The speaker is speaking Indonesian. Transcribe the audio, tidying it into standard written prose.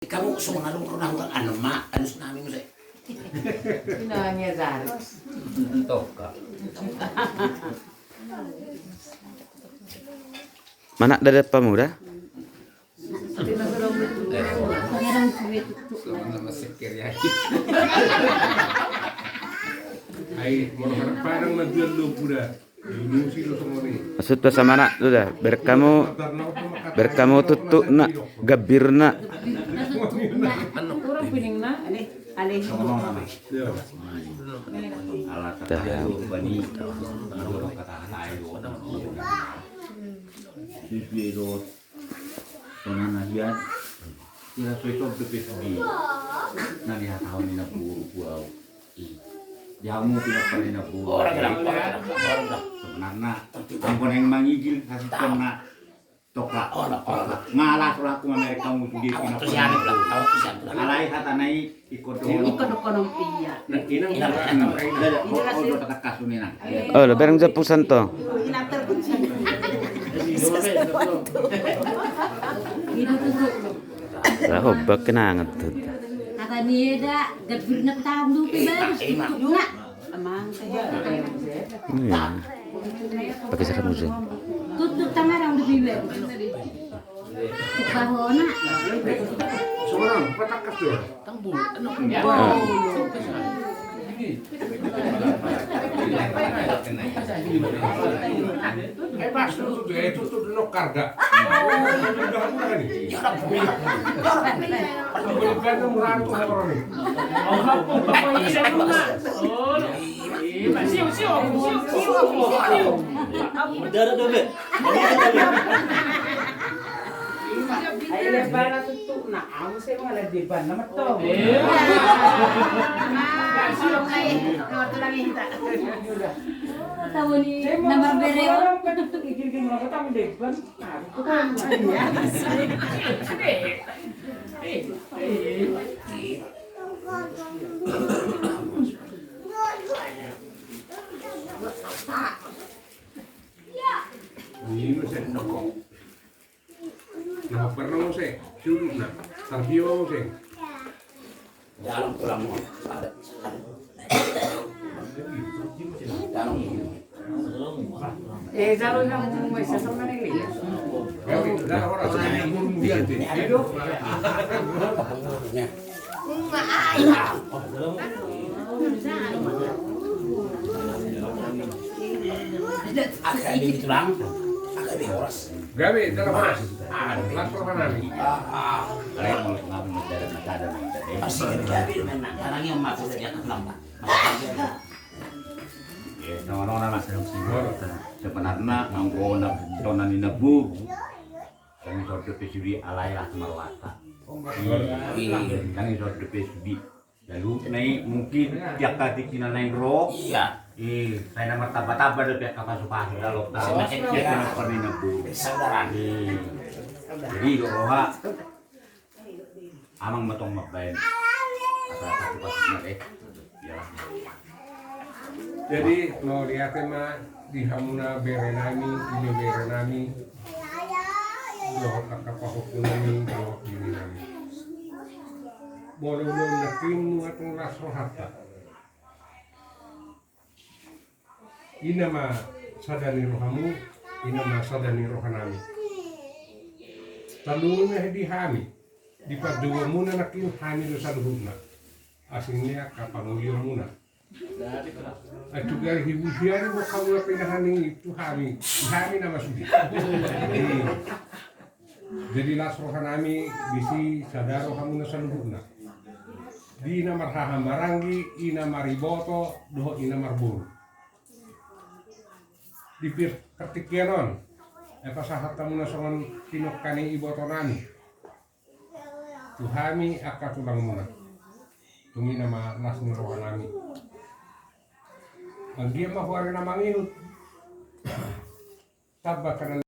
Kamu sumangalong runang ano ma, ano namin mo sa. Sinangnya Zari. Toka. Mana dari pemuda? Sama-sama sekir ya. Ay, parang nagdalo pura. Inusi lo semua nih. Maksud bahasa mana tuh dah? Berkamu tutuk nak gabirna. Kurang pining na, alih. Alat kata bani kata ayo. Sipiro tonanahian kira suito bepesugi nani hatau ni na buru buau jamu pinapalin na buru Orang sebenarnya ampun yang mangigil kasih kena toka ngalah selaku Amerika musuh dia Tusian pinapalin tusian. alai hatanai ikut Ikon iya. Inang oh kata kasunina Oh, lo berang japusan to. Ina terkunci. Ina tutup. Lah hobak kenangan tuh. Kata dia dah gabir nak tahu tu baru tutup nak. Amang saya ada yang saya. Iya. Pakai sarung musim. Tutup tangan orang lebih baik. Bahona. Seorang patakas tuh. Pas itu tuh no karga. Udah murah nih. Belikan murah tuh orang nih. Ay para tutup na. Ang saya malah depan nama to. Tahu ni nomor bereo. Orang kan tutup ikir-ikir mereka tahu depan. Itu kan ya. Ini saya nokok. Nah, pernah mau saya suruh nak. Tapi mau saya. Dalam pulang mo. Dalam Zaro na mo isa sa Manila. Kami dah orang yang murmudian deh. Agak di tulang. Agak di horas. Gawe dalam orang. Lapor mana nih? kalian mau ngapain dari negara Masih jadi memang orang yang masuk saja ke lambat. ya orang-orang lah sebenarnya nganggo na tonan ina buru kami sorte pesuri alai lah marwata kami sorte pesuri lalu naik mungkin tiap kali kita naik roh Iya. saya nama taba-taba dari pihak kapal supahi lalu Semakin dia kira. kena pernah ina buru Saudaraan. jadi roha amang matong mabayan asal pas naik ya Jadi mau lihat mah di hamuna berenami, ini berenami, doh kakak pahukunami, doh ini nami. Boleh belum nakin muatong rasrohata. Ina mah sadani rohamu, ina mah sadani rohanami. Talunnya di hami, di padua muna nakin hami do saluhuna. Asingnya kapanguliyo muna. At juga hibuhian mo kamu na pinahaning itu hami na masudi. Jadi lasrohan nami bisi sadaro kamu na saluhuna. Di na marhahambarangi, ina mariboto, doho ina marburu. Di pir ketikyanon, pasahat kamu na songan tinokani iboto nami. Tuhami akatulang muna. Tungi nama lasni rohan nami. Ang dia mahuari na manginut. Tabak ka na